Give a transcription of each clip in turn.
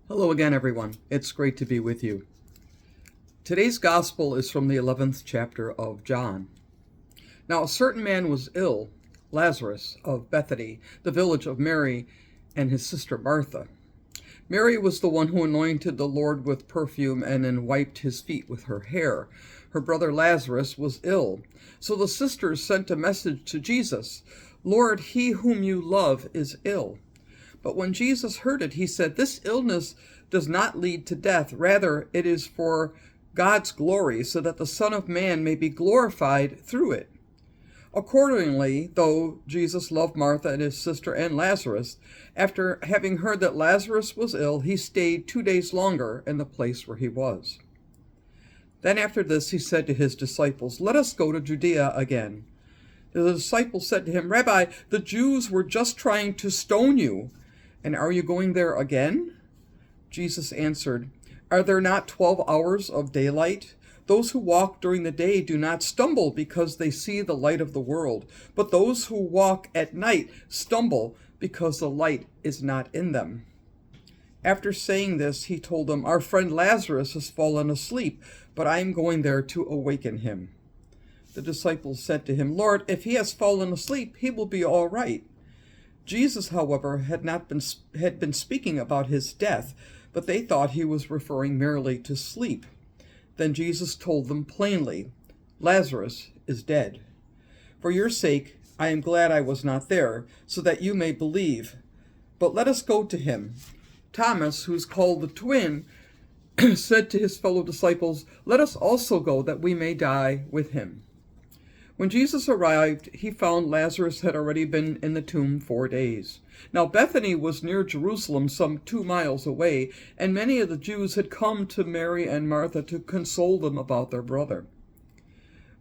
Hello again, everyone. It's great to be with you. Today's gospel is from the 11th chapter of John. Now, a certain man was ill, Lazarus of Bethany, the village of Mary and his sister Martha. Mary was the one who anointed the Lord with perfume and then wiped his feet with her hair. Her brother Lazarus was ill. So the sisters sent a message to Jesus, "Lord, he whom you love is ill." But when Jesus heard it, he said, "This illness does not lead to death. Rather, it is for God's glory, so that the Son of Man may be glorified through it." Accordingly, though Jesus loved Martha and his sister and Lazarus, after having heard that Lazarus was ill, he stayed 2 days longer in the place where he was. Then after this, he said to his disciples, "Let us go to Judea again." The disciples said to him, "Rabbi, the Jews were just trying to stone you, and are you going there again?" Jesus answered, "Are there not 12 hours of daylight? Those who walk during the day do not stumble because they see the light of the world, but those who walk at night stumble because the light is not in them." After saying this, he told them, "Our friend Lazarus has fallen asleep, but I am going there to awaken him." The disciples said to him, "Lord, if he has fallen asleep, he will be all right." Jesus, however, had been speaking about his death, but they thought he was referring merely to sleep. Then Jesus told them plainly, "Lazarus is dead. For your sake, I am glad I was not there, so that you may believe. But let us go to him." Thomas, who is called the twin, said to his fellow disciples, "Let us also go, that we may die with him." When Jesus arrived, he found Lazarus had already been in the tomb 4 days. Now Bethany was near Jerusalem, some 2 miles away, and many of the Jews had come to Mary and Martha to console them about their brother.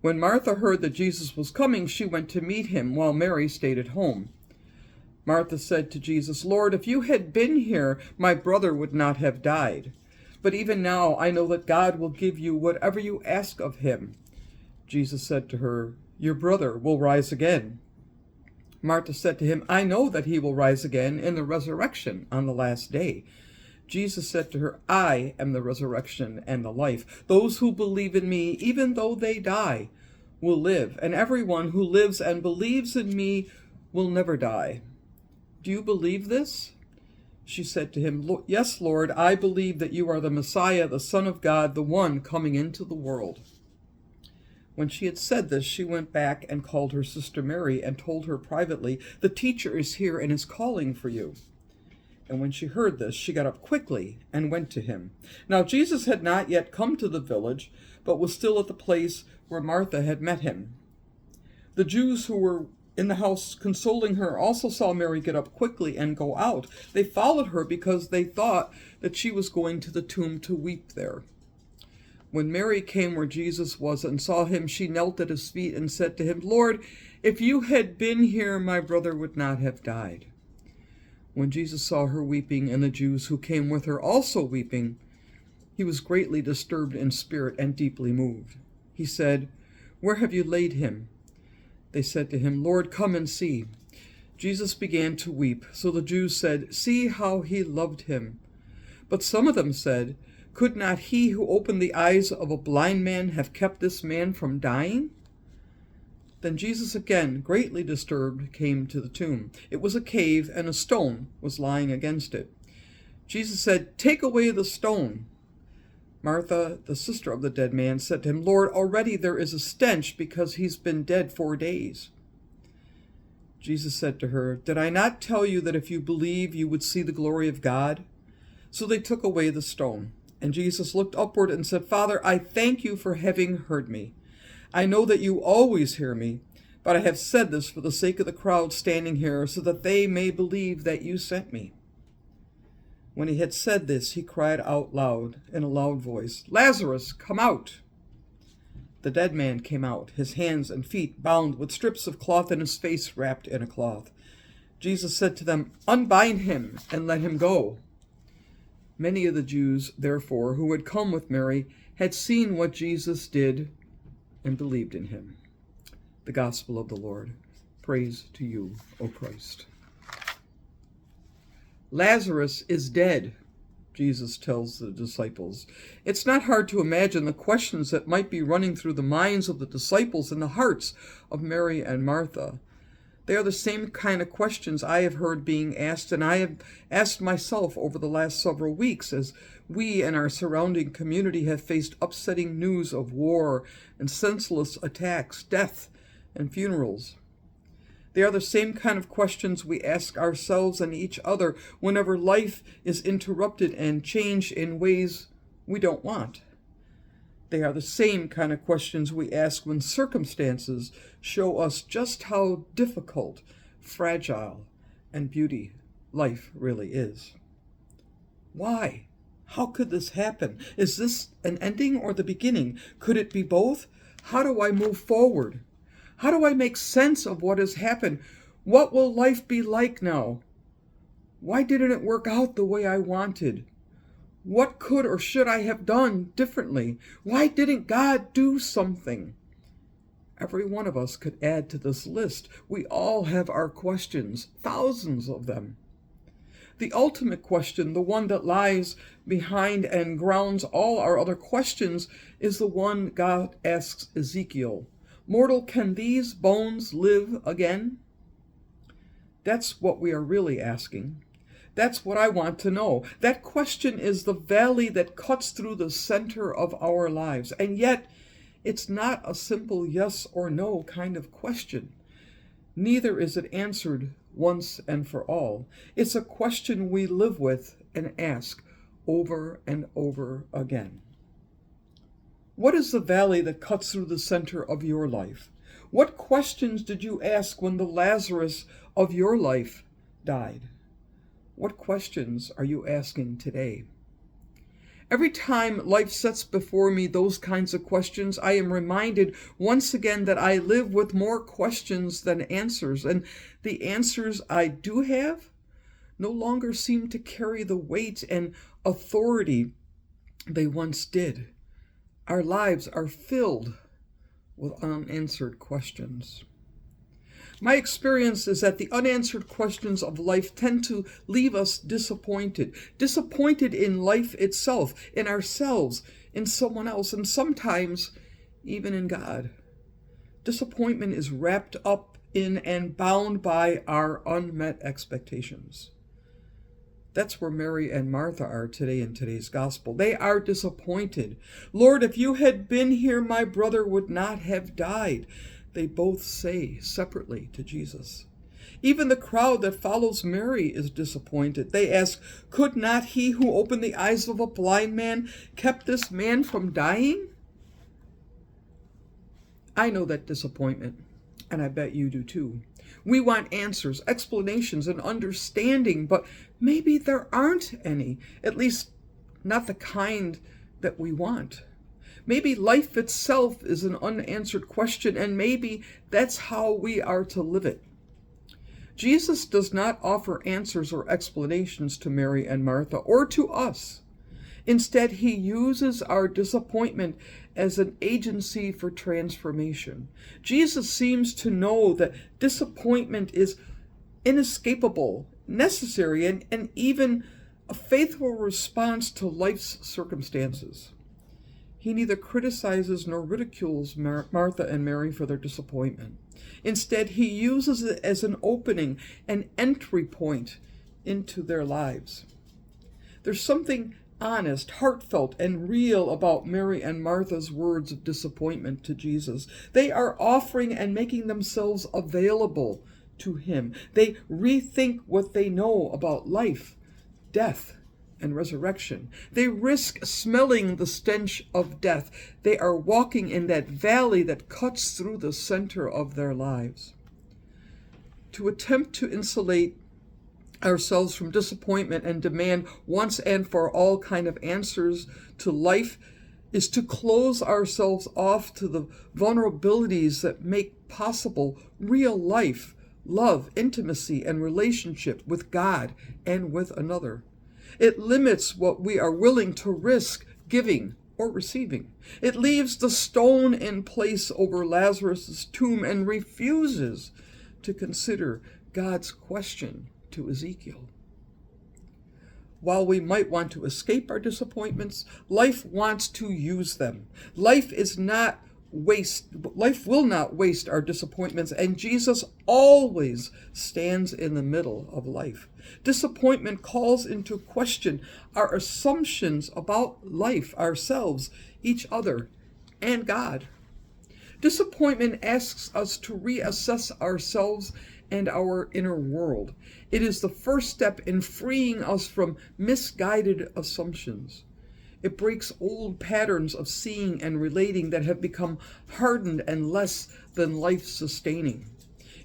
When Martha heard that Jesus was coming, she went to meet him, while Mary stayed at home. Martha said to Jesus, "Lord, if you had been here, my brother would not have died. But even now I know that God will give you whatever you ask of him." Jesus said to her, "Your brother will rise again." Martha said to him, "I know that he will rise again in the resurrection on the last day." Jesus said to her, "I am the resurrection and the life. Those who believe in me, even though they die, will live, and everyone who lives and believes in me will never die. Do you believe this?" She said to him, "Yes, Lord, I believe that you are the Messiah, the Son of God, the one coming into the world." When she had said this, she went back and called her sister Mary and told her privately, "The teacher is here and is calling for you." And when she heard this, she got up quickly and went to him. Now Jesus had not yet come to the village, but was still at the place where Martha had met him. The Jews who were in the house consoling her also saw Mary get up quickly and go out. They followed her because they thought that she was going to the tomb to weep there. When Mary came where Jesus was and saw him, she knelt at his feet and said to him, "Lord, if you had been here, my brother would not have died." When Jesus saw her weeping, and the Jews who came with her also weeping, he was greatly disturbed in spirit and deeply moved. He said, "Where have you laid him?" They said to him, "Lord, come and see." Jesus began to weep. So the Jews said, "See how he loved him." But some of them said, "Could not he who opened the eyes of a blind man have kept this man from dying?" Then Jesus, again greatly disturbed, came to the tomb. It was a cave, and a stone was lying against it. Jesus said, "Take away the stone." Martha, the sister of the dead man, said to him, "Lord, already there is a stench, because he's been dead 4 days." Jesus said to her, "Did I not tell you that if you believe, you would see the glory of God?" So they took away the stone. And Jesus looked upward and said, "Father, I thank you for having heard me. I know that you always hear me, but I have said this for the sake of the crowd standing here, so that they may believe that you sent me." When he had said this, he cried out loud in a loud voice, "Lazarus, come out!" The dead man came out, his hands and feet bound with strips of cloth and his face wrapped in a cloth. Jesus said to them, "Unbind him and let him go." Many of the Jews, therefore, who had come with Mary, had seen what Jesus did and believed in him. The Gospel of the Lord. Praise to you, O Christ. Lazarus is dead, Jesus tells the disciples. It's not hard to imagine the questions that might be running through the minds of the disciples and the hearts of Mary and Martha. They are the same kind of questions I have heard being asked, and I have asked myself over the last several weeks as we and our surrounding community have faced upsetting news of war and senseless attacks, death, and funerals. They are the same kind of questions we ask ourselves and each other whenever life is interrupted and changed in ways we don't want. They are the same kind of questions we ask when circumstances show us just how difficult, fragile, and beauty life really is. Why? How could this happen? Is this an ending or the beginning? Could it be both? How do I move forward? How do I make sense of what has happened? What will life be like now? Why didn't it work out the way I wanted? What could or should I have done differently? Why didn't God do something? Every one of us could add to this list. We all have our questions, thousands of them. The ultimate question, the one that lies behind and grounds all our other questions, is the one God asks Ezekiel. Mortal, can these bones live again? That's what we are really asking. That's what I want to know. That question is the valley that cuts through the center of our lives. And yet, it's not a simple yes or no kind of question. Neither is it answered once and for all. It's a question we live with and ask over and over again. What is the valley that cuts through the center of your life? What questions did you ask when the Lazarus of your life died? What questions are you asking today? Every time life sets before me those kinds of questions, I am reminded once again that I live with more questions than answers, and the answers I do have no longer seem to carry the weight and authority they once did. Our lives are filled with unanswered questions. My experience is that the unanswered questions of life tend to leave us disappointed in life itself, in ourselves, in someone else, and sometimes even in God. Disappointment is wrapped up in and bound by our unmet expectations. That's where Mary and Martha are today in today's gospel. They are disappointed. Lord, if you had been here, my brother would not have died. They both say separately to Jesus. Even the crowd that follows Mary is disappointed. They ask, could not he who opened the eyes of a blind man kept this man from dying? I know that disappointment, and I bet you do too. We want answers, explanations, and understanding, but maybe there aren't any, at least not the kind that we want. Maybe life itself is an unanswered question, and maybe that's how we are to live it. Jesus does not offer answers or explanations to Mary and Martha or to us. Instead, he uses our disappointment as an agency for transformation. Jesus seems to know that disappointment is inescapable, necessary, and even a faithful response to life's circumstances. He neither criticizes nor ridicules Martha and Mary for their disappointment. Instead, he uses it as an opening, an entry point into their lives. There's something honest, heartfelt, and real about Mary and Martha's words of disappointment to Jesus. They are offering and making themselves available to him. They rethink what they know about life, death, and resurrection. They risk smelling the stench of death. They are walking in that valley that cuts through the center of their lives. To attempt to insulate ourselves from disappointment and demand once and for all kind of answers to life is to close ourselves off to the vulnerabilities that make possible real life, love, intimacy, and relationship with God and with another. It limits what we are willing to risk giving or receiving. It leaves the stone in place over Lazarus' tomb and refuses to consider God's question to Ezekiel. While we might want to escape our disappointments, life wants to use them. Life will not waste our disappointments, and Jesus always stands in the middle of life. Disappointment calls into question our assumptions about life, ourselves, each other, and God. Disappointment asks us to reassess ourselves and our inner world. It is the first step in freeing us from misguided assumptions. It breaks old patterns of seeing and relating that have become hardened and less than life-sustaining.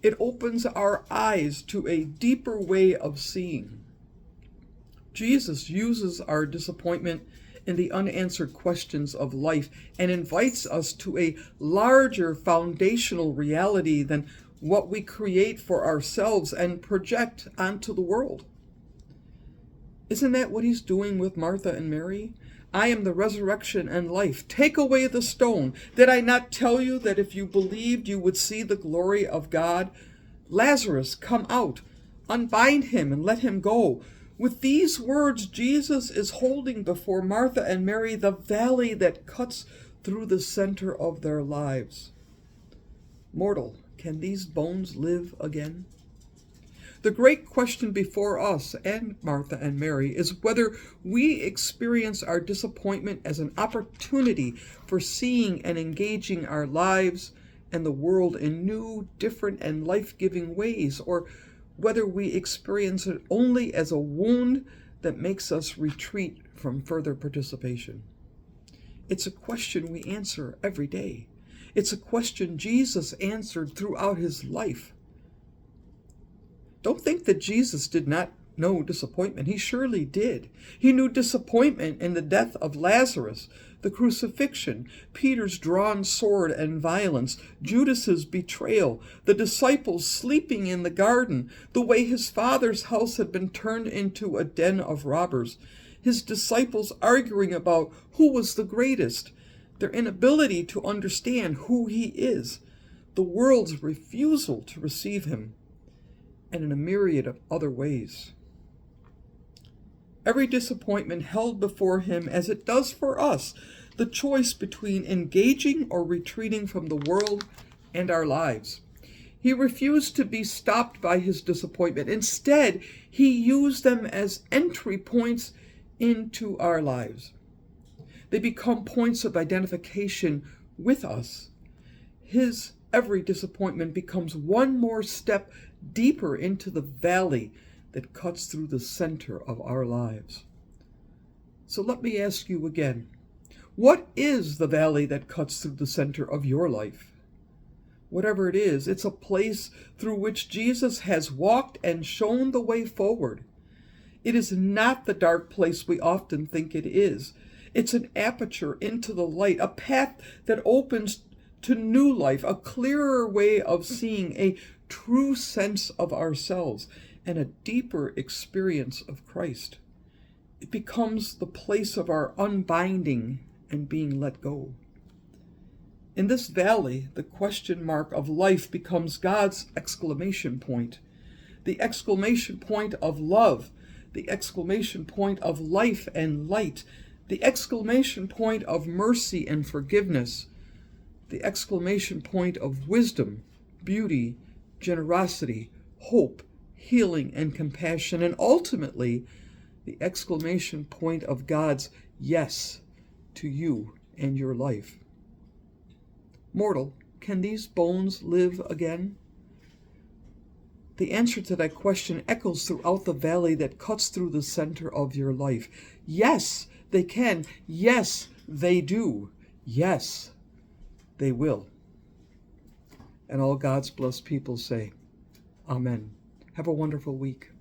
It opens our eyes to a deeper way of seeing. Jesus uses our disappointment in the unanswered questions of life and invites us to a larger foundational reality than what we create for ourselves and project onto the world. Isn't that what he's doing with Martha and Mary? I am the resurrection and life. Take away the stone. Did I not tell you that if you believed, you would see the glory of God? Lazarus, come out. Unbind him and let him go. With these words, Jesus is holding before Martha and Mary the valley that cuts through the center of their lives. Mortal, can these bones live again? The great question before us and Martha and Mary is whether we experience our disappointment as an opportunity for seeing and engaging our lives and the world in new, different, and life-giving ways, or whether we experience it only as a wound that makes us retreat from further participation. It's a question we answer every day. It's a question Jesus answered throughout his life. Don't think that Jesus did not know disappointment. He surely did. He knew disappointment in the death of Lazarus, the crucifixion, Peter's drawn sword and violence, Judas's betrayal, the disciples sleeping in the garden, the way his father's house had been turned into a den of robbers, his disciples arguing about who was the greatest, their inability to understand who he is, the world's refusal to receive him, and in a myriad of other ways. Every disappointment held before him, as it does for us, the choice between engaging or retreating from the world and our lives. He refused to be stopped by his disappointment. Instead, he used them as entry points into our lives. They become points of identification with us. His every disappointment becomes one more step deeper into the valley that cuts through the center of our lives. So let me ask you again, what is the valley that cuts through the center of your life? Whatever it is, it's a place through which Jesus has walked and shown the way forward. It is not the dark place we often think it is. It's an aperture into the light, a path that opens to new life, a clearer way of seeing, a true sense of ourselves, and a deeper experience of Christ. It becomes the place of our unbinding and being let go. In this valley, the question mark of life becomes God's exclamation point, the exclamation point of love, the exclamation point of life and light, the exclamation point of mercy and forgiveness, the exclamation point of wisdom, beauty, generosity, hope, healing, and compassion, and ultimately, the exclamation point of God's yes to you and your life. Mortal, can these bones live again? The answer to that question echoes throughout the valley that cuts through the center of your life. Yes, they can. Yes, they do. Yes, they will. And all God's blessed people say, Amen. Have a wonderful week.